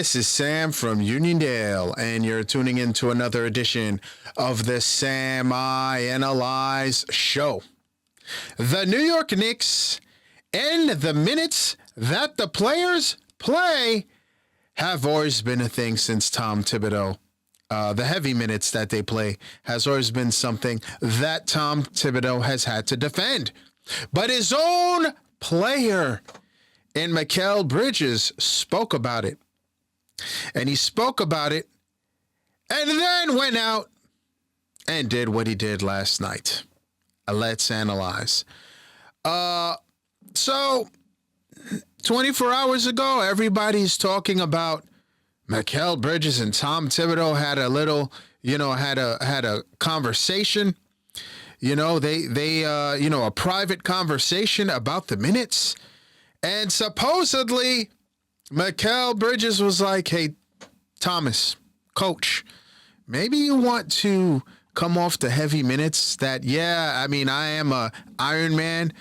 This is Sam from Uniondale, and you're tuning in to another edition of the Sam I Analyze Show. The New York Knicks and the minutes that the players play have always been a thing since Tom Thibodeau. The heavy minutes that they play has always been something that Tom Thibodeau has had to defend. But his own player in Mikal Bridges spoke about it. And he spoke about it and then went out and did what he did last night. Let's analyze. So 24 hours ago, everybody's talking about Mikal Bridges and Tom Thibodeau had a little, had a conversation. A private conversation about the minutes. And supposedly Mikal Bridges was like, hey, Thomas, coach, maybe you want to come off the heavy minutes that, I am a Iron Man,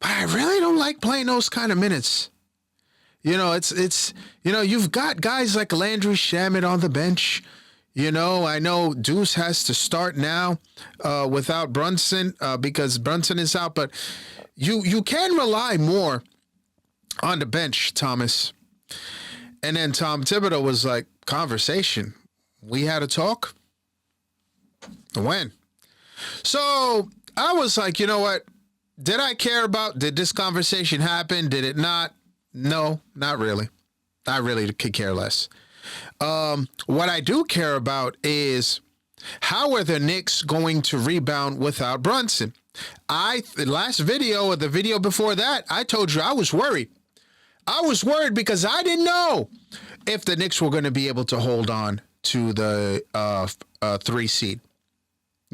but I really don't like playing those kind of minutes. You've got guys like Landry Shamet on the bench. I know Deuce has to start now without Brunson because Brunson is out, but you can rely more on the bench, Thomas. And then Tom Thibodeau was like, conversation. We had a talk? When? So I was like, you know what? Did this conversation happen? Did it not? No, not really. I really could care less. What I do care about is how are the Knicks going to rebound without Brunson? The last video or the video before that, I told you I was worried. I was worried because I didn't know if the Knicks were going to be able to hold on to the 3 seed.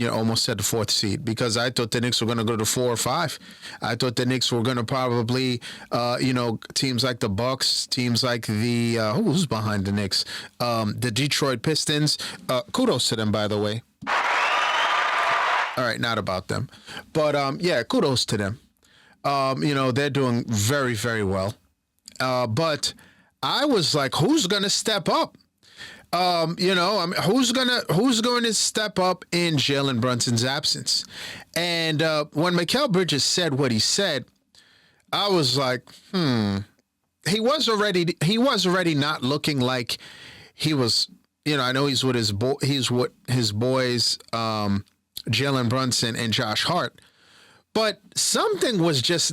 Almost said the 4th seed because I thought the Knicks were going to go to 4 or 5. I thought the Knicks were going to probably, teams like the Bucks, teams like the who's behind the Knicks, the Detroit Pistons. Kudos to them, by the way. All right, not about them, but kudos to them. They're doing very, very well. But I was like, who's going to step up? Who's going to step up in Jalen Brunson's absence? And when Mikal Bridges said what he said, I was like, He was already not looking like he was. I know he's with his boys, Jalen Brunson and Josh Hart. But something was just.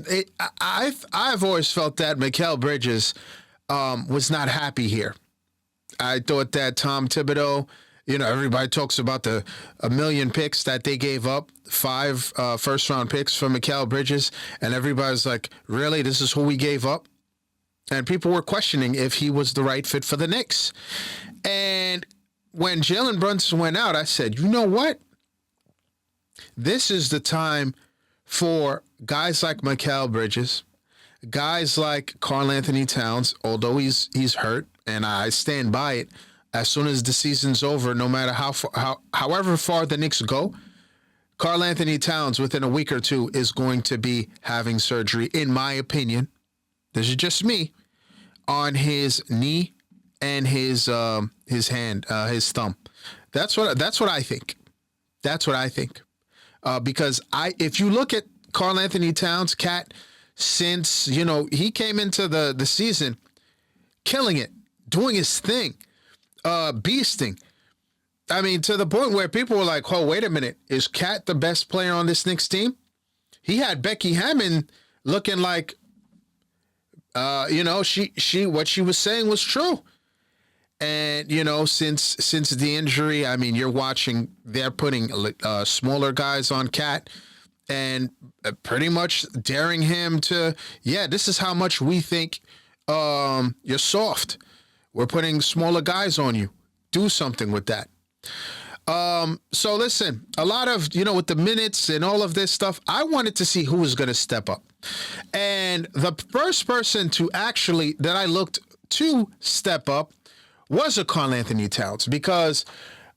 I've always felt that Mikal Bridges was not happy here. I thought that Tom Thibodeau, everybody talks about the 1 million picks that they gave up, 5 first-round picks for Mikal Bridges, and everybody's like, really, this is who we gave up? And people were questioning if he was the right fit for the Knicks. And when Jalen Brunson went out, I said, you know what? This is the time for guys like Mikal Bridges, guys like Karl Anthony Towns, although he's hurt, and I stand by it. As soon as the season's over, no matter however far the Knicks go, Karl Anthony Towns within a week or two is going to be having surgery, in my opinion. This is just me, on his knee and his hand, his thumb. That's what I think. That's what I think. Because if you look at Karl Anthony Towns, Cat, since he came into the season, killing it, doing his thing, beasting. I mean, to the point where people were like, oh, wait a minute, is Cat the best player on this Knicks team? He had Becky Hammond looking like, she what she was saying was true. And, since the injury, I mean, you're watching, they're putting smaller guys on Cat and pretty much daring him to, this is how much we think you're soft. We're putting smaller guys on you. Do something with that. So listen, a lot of, with the minutes and all of this stuff, I wanted to see who was going to step up. And the first person that I looked to step up was a Karl Anthony Towns because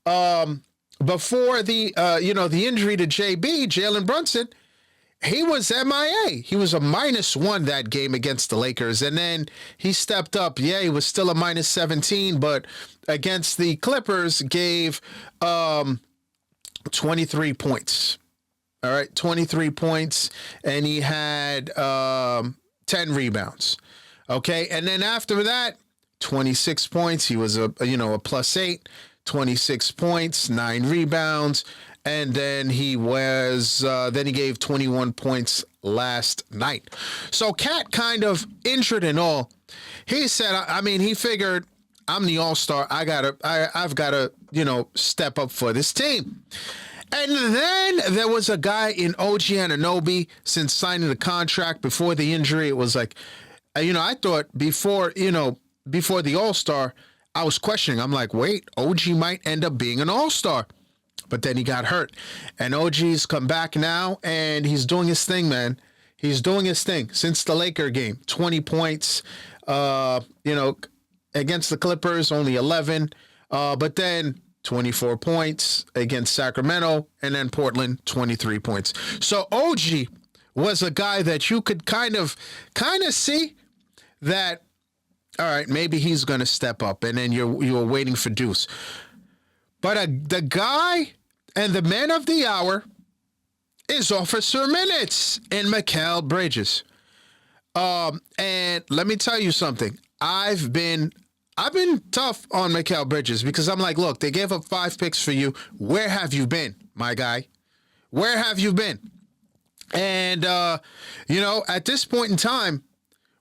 before the injury to JB, Jalen Brunson, he was MIA. He was a -1 that game against the Lakers. And then he stepped up. Yeah, he was still a -17, but against the Clippers gave 23 points. All right, 23 points. And he had 10 rebounds. Okay, and then after that, 26 points. He was a +8, 26 points, 9 rebounds. And then he gave 21 points last night. So Cat kind of injured and all. He said, he figured I'm the all-star. I've got to, step up for this team. And then there was a guy in OG Anunoby since signing the contract before the injury. It was like, I thought before the all-star, I was questioning. I'm like, wait, OG might end up being an all-star. But then he got hurt. And OG's come back now, and he's doing his thing, man. He's doing his thing since the Laker game. 20 points, against the Clippers, only 11. But then 24 points against Sacramento, and then Portland, 23 points. So OG was a guy that you could kind of see that, all right, maybe he's going to step up, and then you were waiting for Deuce. But the guy and the man of the hour is Officer Minutes in Mikal Bridges. And let me tell you something. I've been tough on Mikal Bridges because I'm like, look, they gave up 5 picks for you. Where have you been, my guy? Where have you been? And at this point in time,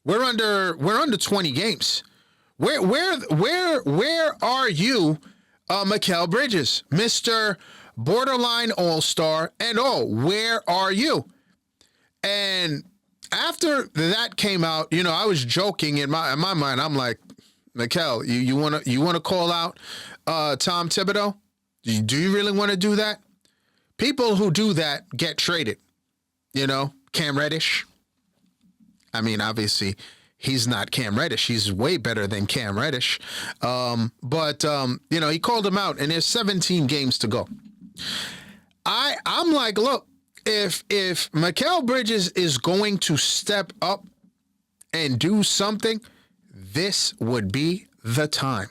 we're under 20 games. Where are you? Mikal Bridges, Mr. Borderline All-Star, and where are you? And after that came out, I was joking in my mind. I'm like, Mikal, you wanna call out Tom Thibodeau? Do you really want to do that? People who do that get traded. Cam Reddish. Obviously, he's not Cam Reddish. He's way better than Cam Reddish. But he called him out, and there's 17 games to go. I'm like, look, if Mikal Bridges is going to step up and do something, this would be the time.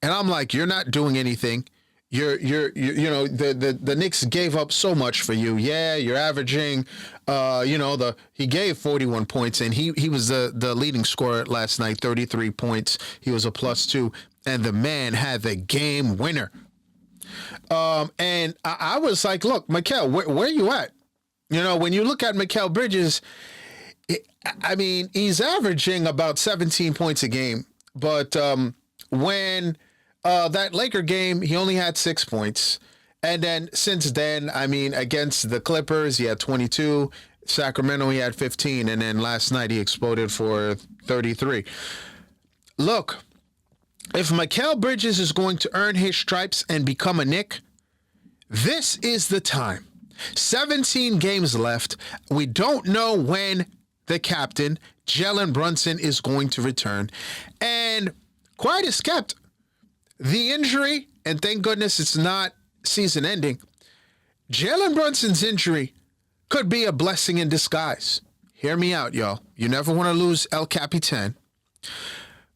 And I'm like, you're not doing anything. The Knicks gave up so much for you. Yeah, you're averaging, he gave 41 points, and he was the leading scorer last night, 33 points. He was a +2, and the man had the game winner. And I was like, look, Mikal, where you at? When you look at Mikal Bridges, he's averaging about 17 points a game, but when that Laker game, he only had 6 points. And then since then, against the Clippers, he had 22. Sacramento, he had 15. And then last night, he exploded for 33. Look, if Mikal Bridges is going to earn his stripes and become a Knick, this is the time. 17 games left. We don't know when the captain, Jalen Brunson, is going to return. And quite as kept, the injury, and thank goodness it's not season ending, Jalen Brunson's injury could be a blessing in disguise. Hear me out, y'all. You never want to lose El Capitan.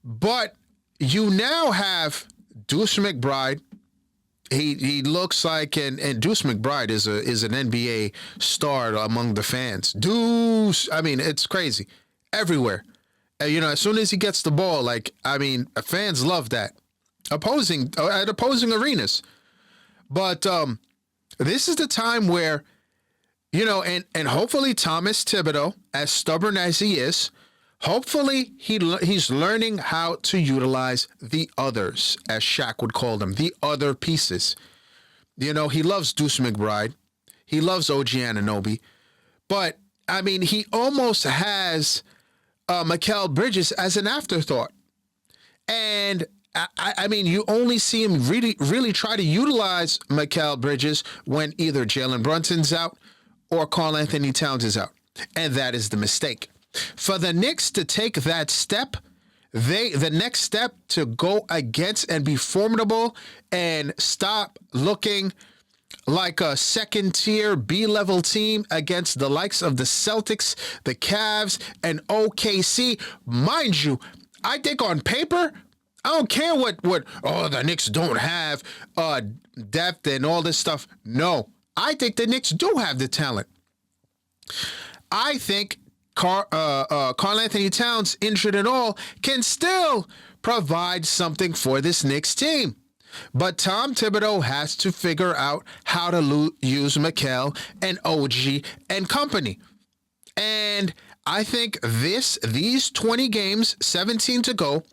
But you now have Deuce McBride. He looks like, and Deuce McBride is an NBA star among the fans. Deuce, it's crazy. Everywhere. As soon as he gets the ball, fans love that. At opposing arenas. But this is the time where, and hopefully Thomas Thibodeau, as stubborn as he is, hopefully he's learning how to utilize the others, as Shaq would call them, the other pieces. He loves Deuce McBride. He loves OG Anunoby. But, he almost has Mikal Bridges as an afterthought. And you only see him really try to utilize Mikal Bridges when either Jalen Brunson's out or Karl Anthony Towns is out. And that is the mistake. For the Knicks to take that step, the next step to go against and be formidable and stop looking like a second-tier B-level team against the likes of the Celtics, the Cavs, and OKC. Mind you, I think on paper, I don't care what the Knicks don't have depth and all this stuff. No, I think the Knicks do have the talent. I think Karl Anthony Towns, injured and all, can still provide something for this Knicks team. But Tom Thibodeau has to figure out how to use Mikal and OG and company. And I think these 20 games, 17 to go,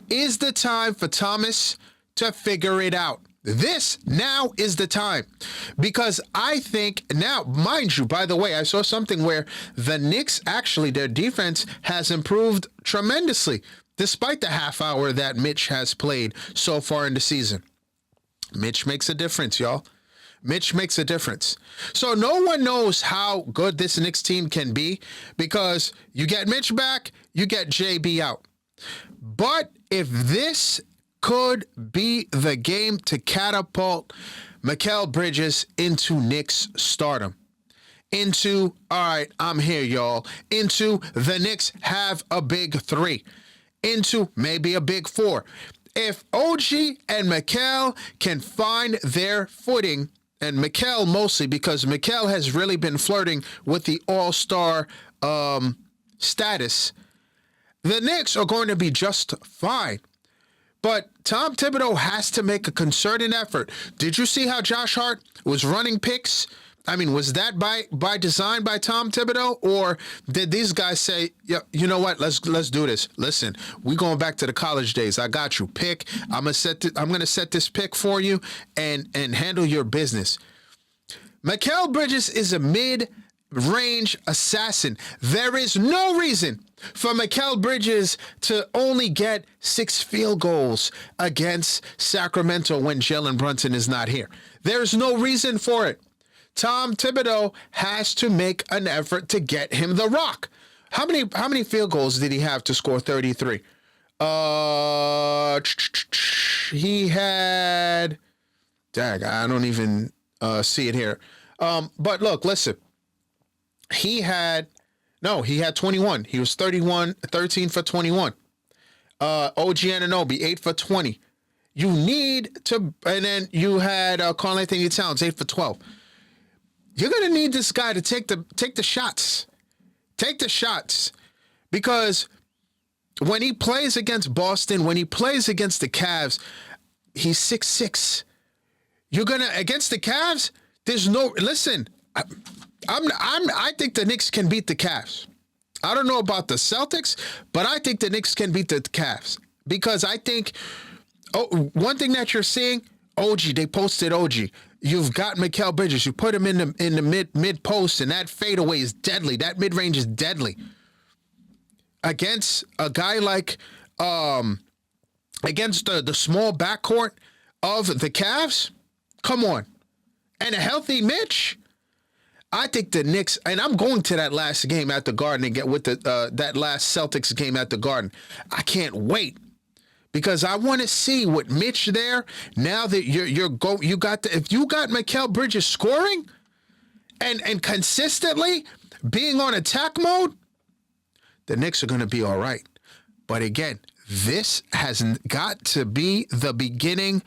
is the time for Thomas to figure it out. This now is the time, because I think now, mind you, by the way, I saw something where the Knicks, actually, their defense has improved tremendously, despite the half hour that Mitch has played so far in the season. Mitch makes a difference, y'all. Mitch makes a difference. So no one knows how good this Knicks team can be, because you get Mitch back, you get JB out. But if this could be the game to catapult Mikal Bridges into Knicks stardom, into, all right, I'm here, y'all, into the Knicks have a big three, into maybe a big four. If OG and Mikal can find their footing, and Mikal mostly because Mikal has really been flirting with the all-star status, the Knicks are going to be just fine. But Tom Thibodeau has to make a concerted effort. Did you see how Josh Hart was running picks? I mean, was that by design by Tom Thibodeau, or did these guys say, yeah, you know what, let's do this. Listen, we going back to the college days. I got you. Pick. I'm gonna set this pick for you and handle your business. Mikal Bridges is a mid-range assassin. There is no reason for Mikal Bridges to only get 6 field goals against Sacramento when Jalen Brunson is not here. There's no reason for it. Tom Thibodeau has to make an effort to get him the rock. How many field goals did he have to score 33? He had, I don't even see it here. But look, listen. He had 21. He was 13 for 21. OG Anunoby, 8 for 20. You need to, and then you had Karl Anthony Towns, 8 for 12. You're going to need this guy to take the shots. Take the shots. Because when he plays against Boston, when he plays against the Cavs, he's 6'6". You're going to, against the Cavs, there's no, listen, I think the Knicks can beat the Cavs. I don't know about the Celtics, but I think the Knicks can beat the Cavs. Because I think, one thing that you're seeing, OG, they posted OG. You've got Mikal Bridges. You put him in the mid post, and that fadeaway is deadly. That mid range is deadly. Against a guy like against the small backcourt of the Cavs, come on, and a healthy Mitch. I think the Knicks, and I'm going to that last game at the Garden and get with that last Celtics game at the Garden. I can't wait. Because I want to see what Mitch there. Now that if you got Mikal Bridges scoring and consistently being on attack mode, the Knicks are going to be all right. But again, this has got to be the beginning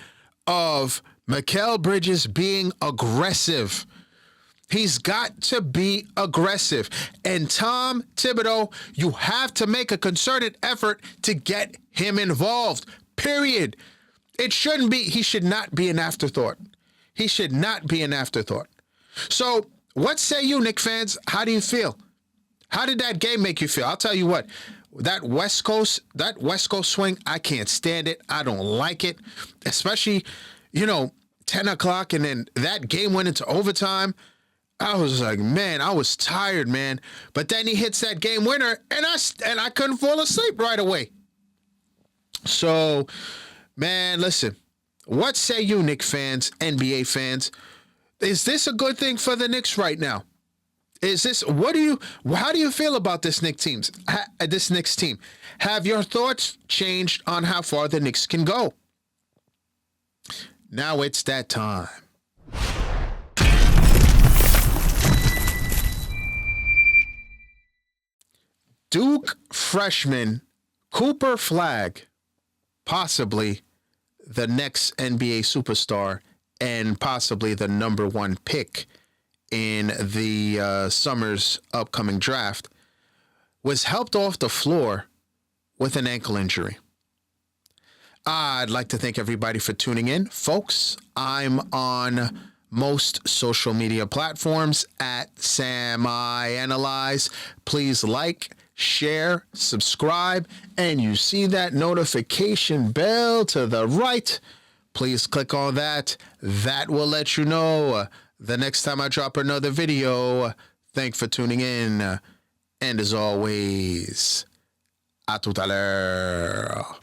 of Mikal Bridges being aggressive. He's got to be aggressive. And Tom Thibodeau, you have to make a concerted effort to get him involved, period. He should not be an afterthought. He should not be an afterthought. So what say you, Knicks fans? How do you feel? How did that game make you feel? I'll tell you what, that West Coast swing, I can't stand it. I don't like it, especially, 10 o'clock, and then that game went into overtime. I was like, man, I was tired, man. But then he hits that game winner, and I couldn't fall asleep right away. So, man, listen. What say you, Knicks fans, NBA fans? Is this a good thing for the Knicks right now? How do you feel about this Knicks team? Have your thoughts changed on how far the Knicks can go? Now it's that time. Duke freshman Cooper Flagg, possibly the next NBA superstar and possibly the number one pick in the summer's upcoming draft, was helped off the floor with an ankle injury. I'd like to thank everybody for tuning in. Folks, I'm on most social media platforms at Sam I Analyze. Please like, share, subscribe, and you see that notification bell to the right. Please click on that. That will let you know the next time I drop another video. Thanks for tuning in. And as always, à tout à l'heure.